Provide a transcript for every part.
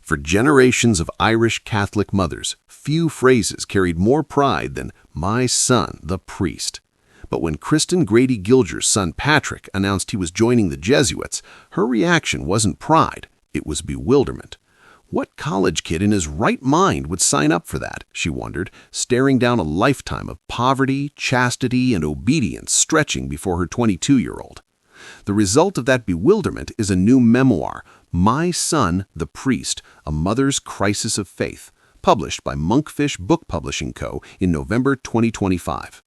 For generations of Irish Catholic mothers, few phrases carried more pride than "my son, the priest." But when Kristin Grady Gilger's son Patrick announced he was joining the Jesuits, her reaction wasn't pride, it was bewilderment. What college kid in his right mind would sign up for that, she wondered, staring down a lifetime of poverty, chastity, and obedience stretching before her 22-year-old. The result of that bewilderment is a new memoir, My Son, the Priest, A Mother's Crisis of Faith, published by Monkfish Book Publishing Co. in November 2025.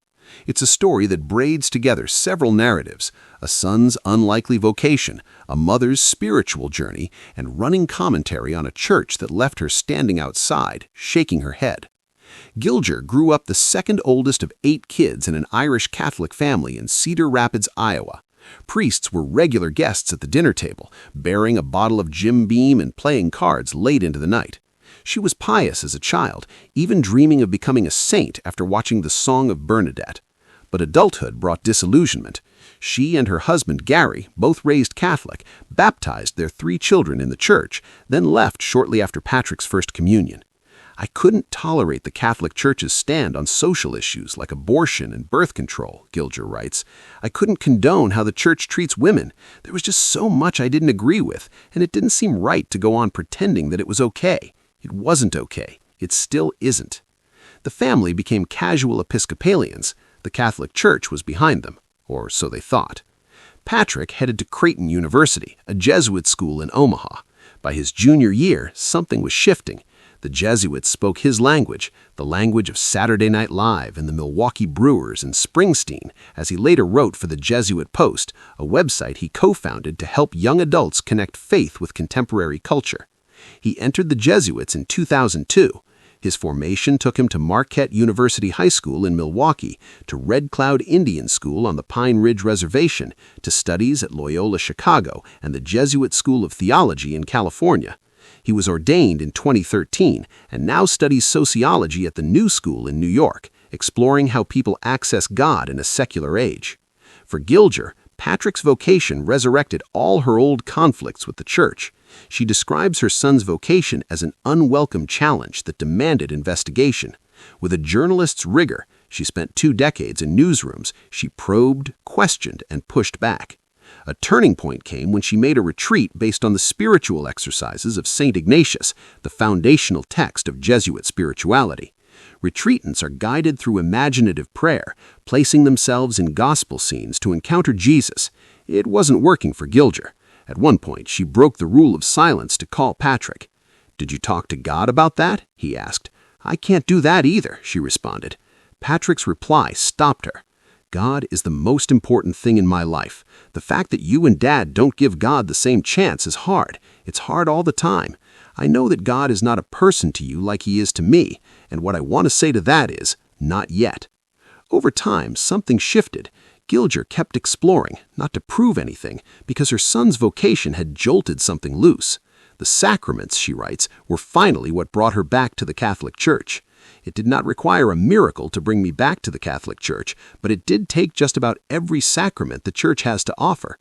It's a story that braids together several narratives: a son's unlikely vocation, a mother's spiritual journey, and running commentary on a church that left her standing outside, shaking her head. Gilger grew up the second oldest of 8 kids in an Irish Catholic family in Cedar Rapids, Iowa. Priests were regular guests at the dinner table, bearing a bottle of Jim Beam and playing cards late into the night. She was pious as a child, even dreaming of becoming a saint after watching The Song of Bernadette. But adulthood brought disillusionment. She and her husband Gary, both raised Catholic, baptized their 3 children in the church, then left shortly after Patrick's first communion. I couldn't tolerate the Catholic Church's stand on social issues like abortion and birth control, Gilger writes. I couldn't condone how the church treats women. There was just so much I didn't agree with, and it didn't seem right to go on pretending that it was okay. It wasn't okay. It still isn't. The family became casual Episcopalians. The Catholic Church was behind them, or so they thought. Patrick headed to Creighton University, a Jesuit school in Omaha. By his junior year, something was shifting. The Jesuits spoke his language, the language of Saturday Night Live and the Milwaukee Brewers and Springsteen, as he later wrote for the Jesuit Post, a website he co-founded to help young adults connect faith with contemporary culture. He entered the Jesuits in 2002. His formation took him to Marquette University High School in Milwaukee, to Red Cloud Indian School on the Pine Ridge Reservation, to studies at Loyola Chicago and the Jesuit School of Theology in California. He was ordained in 2013 and now studies sociology at the New School in New York, exploring how people access God in a secular age. For Gilger, Patrick's vocation resurrected all her old conflicts with the church. She describes her son's vocation as an unwelcome challenge that demanded investigation. With a journalist's rigor, she spent 2 decades in newsrooms. She probed, questioned, and pushed back. A turning point came when she made a retreat based on the spiritual exercises of St. Ignatius, the foundational text of Jesuit spirituality. Retreatants are guided through imaginative prayer, placing themselves in gospel scenes to encounter Jesus. It wasn't working for Gilger. At one point, she broke the rule of silence to call Patrick. "Did you talk to God about that?" he asked. "I can't do that either," she responded. Patrick's reply stopped her. "God is the most important thing in my life. The fact that you and Dad don't give God the same chance is hard. It's hard all the time. I know that God is not a person to you like he is to me, and what I want to say to that is, not yet." Over time, something shifted. Gilger kept exploring, not to prove anything, because her son's vocation had jolted something loose. The sacraments, she writes, were finally what brought her back to the Catholic Church. "It did not require a miracle to bring me back to the Catholic Church, but it did take just about every sacrament the Church has to offer."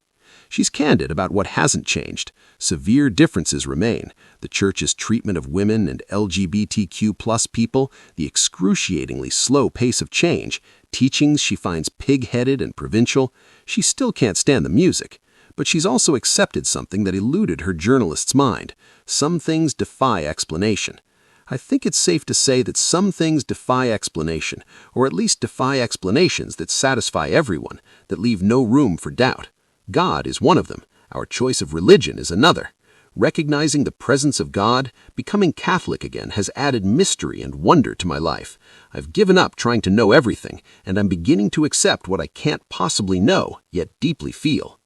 She's candid about what hasn't changed. Severe differences remain: the Church's treatment of women and LGBTQ+ people, the excruciatingly slow pace of change, teachings she finds pig-headed and provincial. She still can't stand the music. But she's also accepted something that eluded her journalist's mind. Some things defy explanation. I think it's safe to say that some things defy explanation, or at least defy explanations that satisfy everyone, that leave no room for doubt. God is one of them. Our choice of religion is another. Recognizing the presence of God, becoming Catholic again has added mystery and wonder to my life. I've given up trying to know everything, and I'm beginning to accept what I can't possibly know, yet deeply feel.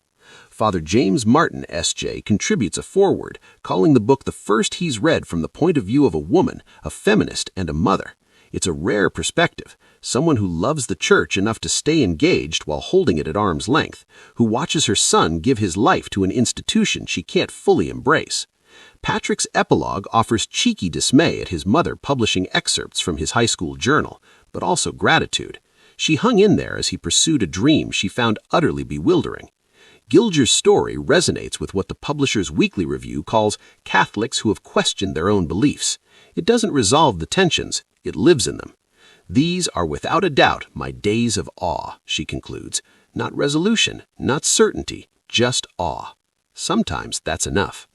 Father James Martin, S.J., contributes a foreword, calling the book the first he's read from the point of view of a woman, a feminist, and a mother. It's a rare perspective, someone who loves the church enough to stay engaged while holding it at arm's length, who watches her son give his life to an institution she can't fully embrace. Patrick's epilogue offers cheeky dismay at his mother publishing excerpts from his high school journal, but also gratitude. She hung in there as he pursued a dream she found utterly bewildering. Gilger's story resonates with what the publisher's weekly review calls Catholics who have questioned their own beliefs. It doesn't resolve the tensions, it lives in them. These are without a doubt my days of awe, she concludes. Not resolution, not certainty, just awe. Sometimes that's enough.